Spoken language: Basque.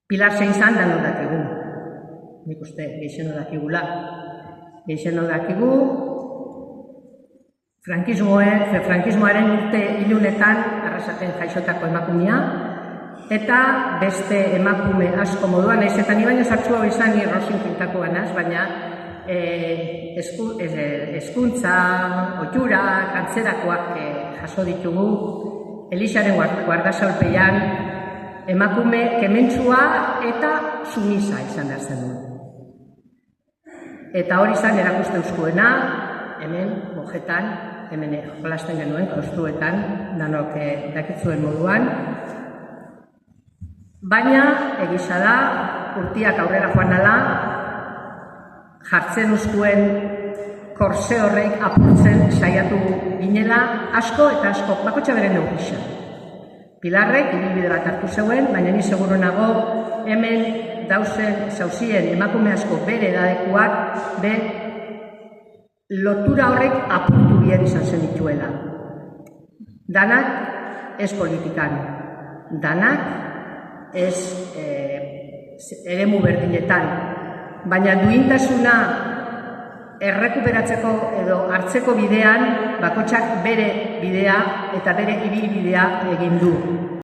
Pilar zein zan danok dakigu. Nik uste, geixeno dakigula. Geixeno dakigu, frankismoaren urte ilunetan arrasaten jaixotako emakumea, eta beste emakume asko moduan, nahiz eta ni baino sartzu hau izan ni Rosin pintako ganaz, baina hezkuntza, ohiurak, antzerakoak jaso ditugu, Elixaren guardasaulpean emakume kementsua eta sumisa izan behar zen du. Eta hori izan erakusten uzkuena, hemen, mojetan, hemen jolasten genuen, klaustruetan, danok dakitzuen moduan. Baina, egisa da, urtiak aurrera joan ala, jartzen uzkuen korse horrek apurtzen saiatu ginela asko eta asko, bakotxa beren neurrisa. Pilarrek ibilbide bat hartu zeuen, baina ni seguru nago hemen zauzien emakume asko bere edadekuak lotura horrek apurtu bier izan zen dituela. Danak ez politikan, danak ez eremu berdinetan, baina duintasuna errekuperatzeko edo hartzeko bidean bakotxak bere bidea eta bere ibilbidea egin du.